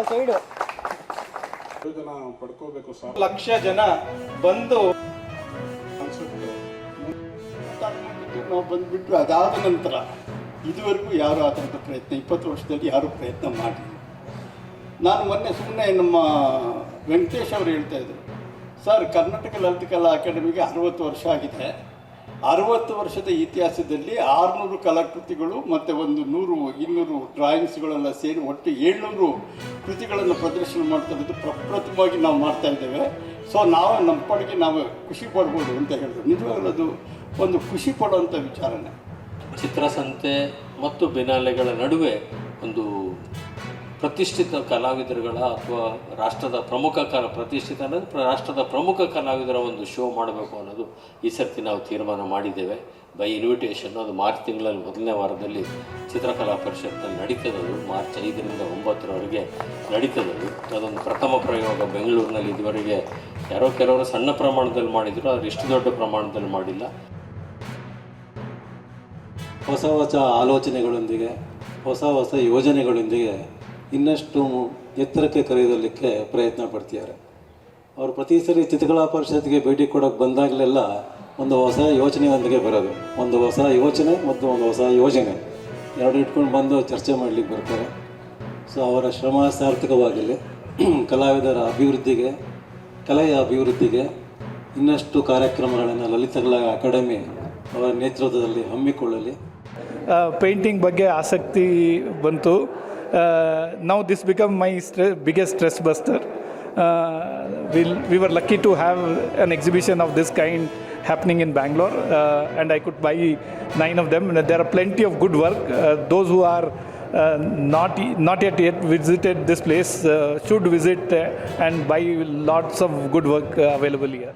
Side ಜನ ಪಡ್ಕೋಬೇಕು sir. Lakh ಜನ ಬಂದು ನಾವು ಬಂದುಬಿಟ್ಟು ಅದಾದ ನಂತರ ಇದುವರೆಗೂ ಯಾರು ಆ ಥರದ ಪ್ರಯತ್ನ 20 ವರ್ಷದಲ್ಲಿ ಯಾರೂ ಪ್ರಯತ್ನ ಮಾಡಿಲ್ಲ. ನಾನು ಮೊನ್ನೆ ಸುಮ್ಮನೆ ನಮ್ಮ ವೆಂಕಟೇಶ್ ಅವರು ಹೇಳ್ತಾಯಿದ್ರು, ಸರ್ ಕರ್ನಾಟಕ ಲಲಿತ ಕಲಾ ಅಕಾಡೆಮಿಗೆ 60 ವರ್ಷ ಆಗಿದೆ. 60 ವರ್ಷದ ಇತಿಹಾಸದಲ್ಲಿ 600 ಕಲಾಕೃತಿಗಳು ಮತ್ತು ಒಂದು 100-200 ಡ್ರಾಯಿಂಗ್ಸ್ಗಳೆಲ್ಲ ಸೇರಿ ಒಟ್ಟು 700 ಕೃತಿಗಳನ್ನು ಪ್ರದರ್ಶನ ಮಾಡ್ತಾ ಇರೋದು ಪ್ರಪ್ರಥಮವಾಗಿ ನಾವು ಮಾಡ್ತಾಯಿದ್ದೇವೆ. ಸೊ ನಾವು ನಮ್ಮ ಪಾಡಿಗೆ ನಾವು ಖುಷಿ ಪಡ್ಬೋದು ಅಂತ ಹೇಳಿದ್ರು. ನಿಜವಾಗ್ಲೂ ಅದು ಒಂದು ಖುಷಿ ಪಡುವಂಥ ವಿಚಾರನೆ. ಚಿತ್ರಸಂತೆ ಮತ್ತು ಬಿನಾಲೆಗಳ ನಡುವೆ ಒಂದು ಪ್ರತಿಷ್ಠಿತ ಕಲಾವಿದರುಗಳ ಅಥವಾ ರಾಷ್ಟ್ರದ ಪ್ರಮುಖ ಪ್ರತಿಷ್ಠಿತ ಅಂದರೆ ರಾಷ್ಟ್ರದ ಪ್ರಮುಖ ಕಲಾವಿದರ ಒಂದು ಶೋ ಮಾಡಬೇಕು ಅನ್ನೋದು ಈ ಸರ್ತಿ ನಾವು ತೀರ್ಮಾನ ಮಾಡಿದ್ದೇವೆ. ಬೈ ಇನ್ವಿಟೇಷನ್ ಅದು ಮಾರ್ಚ್ ತಿಂಗಳಲ್ಲಿ 1ನೇ ವಾರದಲ್ಲಿ ಚಿತ್ರಕಲಾ ಪರಿಷತ್ನಲ್ಲಿ ನಡೀತದದು. ಮಾರ್ಚ್ 5ರಿಂದ 9ರವರೆಗೆ ನಡೀತದದು. ಅದೊಂದು ಪ್ರಥಮ ಪ್ರಯೋಗ ಬೆಂಗಳೂರಿನಲ್ಲಿ. ಇದುವರೆಗೆ ಕೆಲವರು ಸಣ್ಣ ಪ್ರಮಾಣದಲ್ಲಿ ಮಾಡಿದರು, ಆದರೆ ಇಷ್ಟು ದೊಡ್ಡ ಪ್ರಮಾಣದಲ್ಲಿ ಮಾಡಿಲ್ಲ. ಹೊಸ ಹೊಸ ಆಲೋಚನೆಗಳೊಂದಿಗೆ ಹೊಸ ಯೋಜನೆಗಳೊಂದಿಗೆ ಇನ್ನಷ್ಟು ಎತ್ತರಕ್ಕೆ ಕರೆಯಲಿಕ್ಕೆ ಪ್ರಯತ್ನ ಪಡ್ತಿದ್ದಾರೆ. ಅವರು ಪ್ರತಿ ಸರಿ ಚಿತ್ರಕಲಾ ಪರಿಷತ್ಗೆ ಭೇಟಿ ಕೊಡೋಕ್ಕೆ ಬಂದಾಗಲೆಲ್ಲ ಒಂದು ಹೊಸ ಯೋಚನೆಯೊಂದಿಗೆ ಬರೋದು. ಒಂದು ಹೊಸ ಯೋಚನೆ ಮತ್ತು ಒಂದು ಹೊಸ ಯೋಜನೆ ಎರಡು ಇಟ್ಕೊಂಡು ಬಂದು ಚರ್ಚೆ ಮಾಡಲಿಕ್ಕೆ ಬರ್ತಾರೆ. ಸೊ ಅವರ ಶ್ರಮ ಸಾರ್ಥಕವಾಗಿರಲಿ. ಕಲಾವಿದರ ಅಭಿವೃದ್ಧಿಗೆ, ಕಲೆಯ ಅಭಿವೃದ್ಧಿಗೆ ಇನ್ನಷ್ಟು ಕಾರ್ಯಕ್ರಮಗಳನ್ನು ಲಲಿತ ಕಲಾ ಅಕಾಡೆಮಿ ಅವರ ನೇತೃತ್ವದಲ್ಲಿ ಹಮ್ಮಿಕೊಳ್ಳಲಿ. ಪೇಂಟಿಂಗ್ ಬಗ್ಗೆ ಆಸಕ್ತಿ ಬಂತು. Now this become my biggest stress buster. We were lucky to have an exhibition of this kind happening in Bangalore, and I could buy 9 of them. There are plenty of good work. Those who are not yet visited this place should visit and buy lots of good work available here.